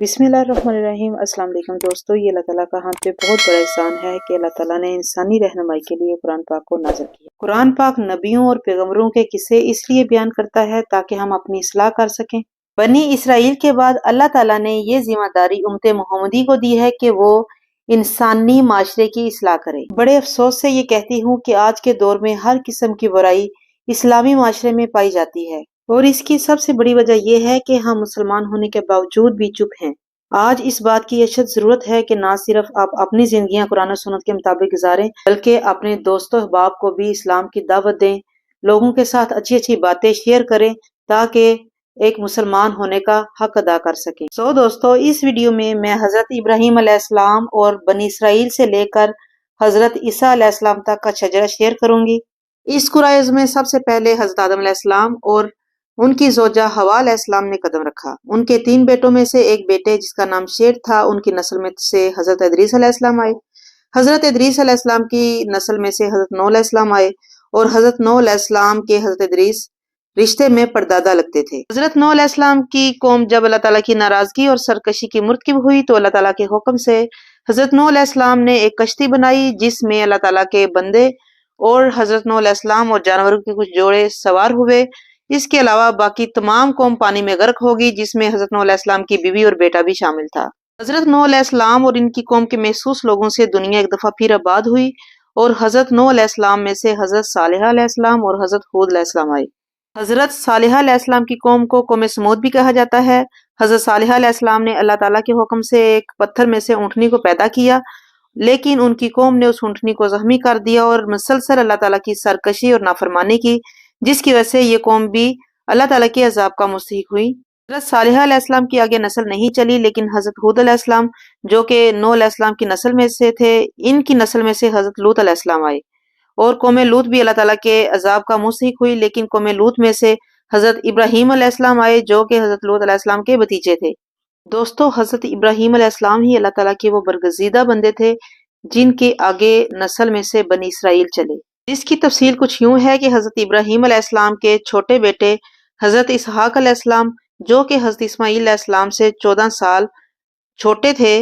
बिस्मिल्लाहिर्रहमानिर्रहीम। अस्सलाम वालेकुम दोस्तों, ये अल्लाह ताला का हम पे बहुत बड़ा एहसान है कि अल्लाह ताला ने इंसानी रहनुमाई के लिए कुरान पाक को नाज़िल किया। कुरान पाक नबियों और पैगंबरों के किस्से इसलिए बयान करता है ताकि हम अपनी इस्लाह कर सकें। बनी इसराइल के बाद अल्लाह ताला ने ये जिम्मेदारी उम्मत मोहम्मदी को दी है कि वो इंसानी माशरे की इस्लाह करे। बड़े अफसोस से ये कहती हूँ कि आज के दौर में हर किस्म की बुराई इस्लामी माशरे में पाई जाती है और इसकी सबसे बड़ी वजह यह है कि हम मुसलमान होने के बावजूद भी चुप हैं। आज इस बात की अशद जरूरत है कि ना सिर्फ आप अपनी जिंदगियां कुरान और सुन्नत के मुताबिक गुजारें, बल्कि अपने दोस्तों अहबाब को भी इस्लाम की दावत दें, लोगों के साथ अच्छी अच्छी बातें शेयर करें ताकि एक मुसलमान होने का हक अदा कर सकें। दोस्तों, इस वीडियो में मैं हजरत इब्राहीम अलैहिस्सलाम और बनी इसराइल से लेकर हजरत ईसा अलैहिस्सलाम तक का शजरा शेयर करूंगी। इस कुराइज में सबसे पहले हजरत आदम अलैहिस्सलाम और उनकी जोजा हवा अलैहिस्सलाम ने कदम रखा। उनके 3 बेटों में से एक बेटे जिसका नाम शेर था, उनकी नस्ल में से हजरत इदरीस अलैहिस्सलाम आए। हजरत इदरीस अलैहिस्सलाम की नस्ल में से हजरत नूह अलैहिस्सलाम आए और हजरत नूह अलैहिस्सलाम के हजरत इदरीस रिश्ते में परदादा लगते थे। हजरत नूह अलैहिस्सलाम की कौम जब अल्लाह ताला की नाराजगी और सरकशी की मुर्तकिब हुई तो अल्लाह ताला के हुक्म से हजरत नूह अलैहिस्सलाम ने एक कश्ती बनाई जिसमें अल्लाह ताला के बंदे और हजरत नूह अलैहिस्सलाम और जानवरों के कुछ जोड़े सवार हुए। इसके अलावा बाकी तमाम कौम पानी में गर्क होगी, जिसमें हजरत नूह अलैहिस्सलाम की बीवी और बेटा भी शामिल था। हजरत नूह अलैहिस्सलाम और इनकी कौम के महसूस लोगों से दुनिया एक दफा फिर आबाद हुई और हजरत नूह अलैहिस्सलाम में से हजरत सालेह अलैहिस्सलाम और हजरत हूद अलैहिस्सलाम आए। हजरत सालेह अलैहिस्सलाम की कौम को कौम समूद भी कहा जाता है। हजरत सालेह अलैहिस्सलाम ने अल्लाह ताला के हुक्म से एक पत्थर में से ऊँटनी को पैदा किया, लेकिन उनकी कौम ने उस ऊँटनी को जख्मी कर दिया और मुसलसल अल्लाह ताला की सरकशी और नाफरमानी की, जिसकी वजह से ये कौम भी अल्लाह ताला के अजाब का मुस्तहिक हुई। हजरत सालेह अलैहिस्सलाम की आगे नस्ल नहीं चली, लेकिन हजरत हूद अलैहिस्सलाम जो कि नूह अलैहिस्सलाम की नस्ल में से थे, इनकी नस्ल में से हजरत लूत अलैहिस्सलाम आए और कौम लूत भी अल्लाह ताला के अजाब का मुस्तहिक हुई। लेकिन कौम लूत में से हजरत इब्राहीम अलैहिस्सलाम आए जो कि हजरत लूत अलैहिस्सलाम के भतीजे थे। दोस्तों, हजरत इब्राहीम अलैहिस्सलाम ही अल्लाह ताला के वो बरगजीदा बंदे थे जिनके आगे नस्ल में से बनी इसराइल चले। इसकी तफसील कुछ यूं है कि हजरत इब्राहीम अलैहिस्सलाम के छोटे बेटे हजरत इसहाक अलैहिस्सलाम जो कि हजरत इस्माईल अलैहिस्सलाम से 14 साल छोटे थे,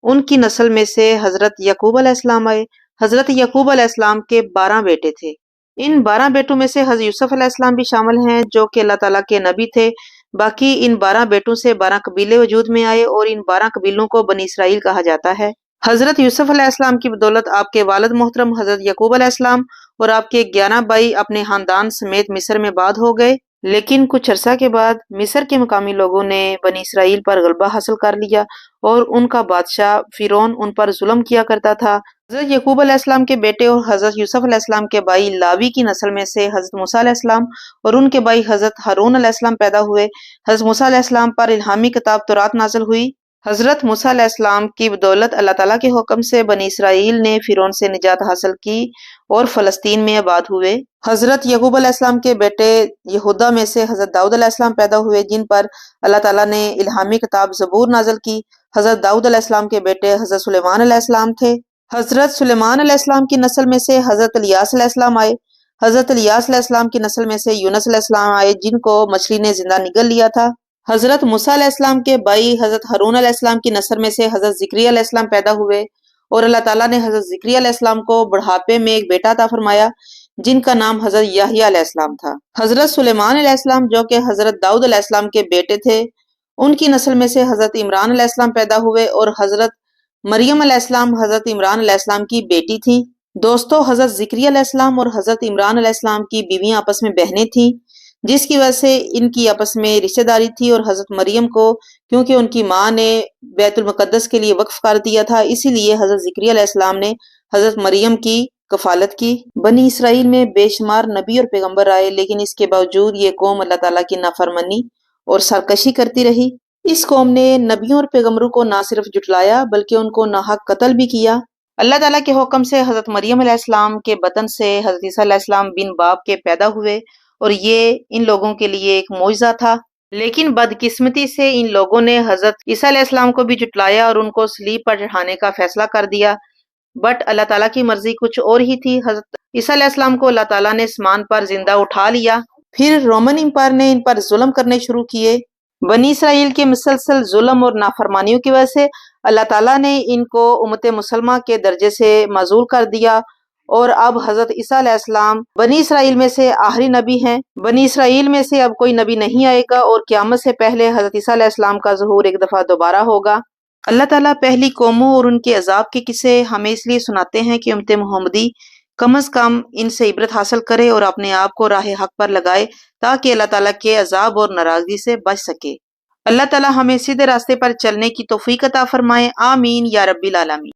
उनकी नस्ल में से हजरत यकूब अलैहिस्सलाम आए। हजरत यकूब अलैहिस्सलाम के 12 बेटे थे। इन 12 बेटों में से हजरत यूसुफ अलैहिस्सलाम भी शामिल हैं जो कि अल्लाह ताला के नबी थे। बाकी इन 12 बेटों से 12 कबीले वजूद में आए और इन 12 कबीलों को बनी इसराइल कहा जाता है। हजरत यूसुफ अलैहिस्सलाम की बदौलत आपके वालिद मोहतरम हजरत यकूब अलैहिस्सलाम और आपके 11 भाई अपने खानदान समेत मिस्र में बाद हो गए, लेकिन कुछ अरसा के बाद मिस्र के मकामी लोगों ने बनी इसराइल पर गलबा हासिल कर लिया और उनका बादशाह फिरौन उन पर जुल्म किया करता था। हजरत यकूब अलैहिस्सलाम के बेटे और हजरत यूसुफ अलैहिस्सलाम के भाई लावी की नस्ल में से हजरत मूसा अलैहिस्सलाम और उनके भाई हजरत हारून अलैहिस्सलाम पैदा हुए। हजरत मूसा अलैहिस्सलाम पर इल्हामी किताब तौरात नाज़िल हुई। हजरत मूसा अलैहिस्सलाम की बदौलत अल्लाह ताला के हुक्म से बनी इसराइल ने फिरौन से निजात हासिल की और फलस्तीन में आबाद हुए। हजरत यकूब अलैहिस्सलाम के बेटे यहूदा में से हजरत दाऊद अलैहिस्सलाम पैदा हुए, जिन पर अल्लाह ताला ने इल्हामी किताब ज़बूर नाज़िल की। हजरत दाऊद अलैहिस्सलाम के बेटे हजरत सुलेमान अलैहिस्सलाम थे। हजरत सुलेमान अलैहिस्सलाम की नस्ल में से हजरत इलियास अलैहिस्सलाम आए। हजरत इलियास अलैहिस्सलाम की नस्ल में से यूनुस अलैहिस्सलाम आए, जिनको मछली ने जिंदा निगल लिया था। हजरत मूसा अलैहिस्सलाम के भाई हजरत हारून अलैहिस्सलाम की नस्ल में से हजरत जिक्रिया अलैहिस्सलाम पैदा हुए और अल्लाह ताला ने हजरत जिक्रिया अलैहिस्सलाम को बुढ़ापे में एक बेटा अता फरमाया, जिनका नाम हजरत याहिया अलैहिस्सलाम था। हजरत सुलेमान अलैहिस्सलाम जो कि हजरत दाऊद अलैहिस्सलाम के बेटे थे, उनकी नस्ल में से हजरत इमरान अलैहिस्सलाम पैदा हुए और हजरत मरियम अलैहिस्सलाम हजरत इमरान अलैहिस्सलाम की बेटी थी। दोस्तों, हजरत जिक्रिया अलैहिस्सलाम और हजरत इमरान अलैहिस्सलाम की बीवियां आपस में बहनें थीं, जिसकी वजह से इनकी आपस में रिश्तेदारी थी और हजरत मरियम को क्योंकि उनकी माँ ने बैतुल मुकद्दस के लिए वक्फ कर दिया था, इसीलिए हजरत जिक्रिया अलैहिस्सलाम ने हजरत मरियम की कफालत की। बनी इसराइल में बेशुमार नबी और पैगंबर आए, लेकिन इसके बावजूद ये कौम अल्लाह ताला की नाफरमानी और सरकशी करती रही। इस कौम ने नबियों और पैगंबरों को ना सिर्फ जुटलाया बल्कि उनको नाहक कत्ल भी किया। अल्लाह ताला के हुक्म से हजरत मरियम अलैहिस्सलाम के बतन से हजरत ईसा अलैहिस्सलाम बिन बाप के पैदा हुए और ये इन लोगों के लिए एक मौजज़ा था। लेकिन बदकिस्मती से इन लोगों ने हजरत ईसा अलैहिस्सलाम को भी जुटलाया और उनको सलीब पर चढ़ाने का फैसला कर दिया। बट अल्लाह ताला की मर्जी कुछ और ही थी। हजरत ईसा अलैहिस्सलाम को अल्लाह ताला ने आसमान पर जिंदा उठा लिया। फिर रोमन एम्पायर ने इन पर जुल्म करने शुरू किए بنی اسرائیل کے مسلسل ظلم اور نافرمانیوں کی وجہ سے اللہ تعالیٰ نے ان کو امت مسلمہ کے درجے سے معزول کر دیا، اور اب حضرت عیسیٰ علیہ السلام بنی اسرائیل میں سے آخری نبی ہیں۔ بنی اسرائیل میں سے اب کوئی نبی نہیں آئے گا، اور قیامت سے پہلے حضرت عیسیٰ علیہ السلام کا ظہور ایک دفعہ دوبارہ ہوگا۔ اللہ تعالیٰ پہلی قوموں اور ان کے عذاب کے قصے ہمیں اس لیے سناتے ہیں کہ امت محمدی کم از کم ان سے عبرت حاصل کرے اور اپنے آپ کو راہ حق پر لگائے، تاکہ اللہ تعالیٰ کے عذاب اور ناراضگی سے بچ سکے۔ اللہ تعالیٰ ہمیں سیدھے راستے پر چلنے کی توفیق عطا فرمائے، آمین یا رب العالمین۔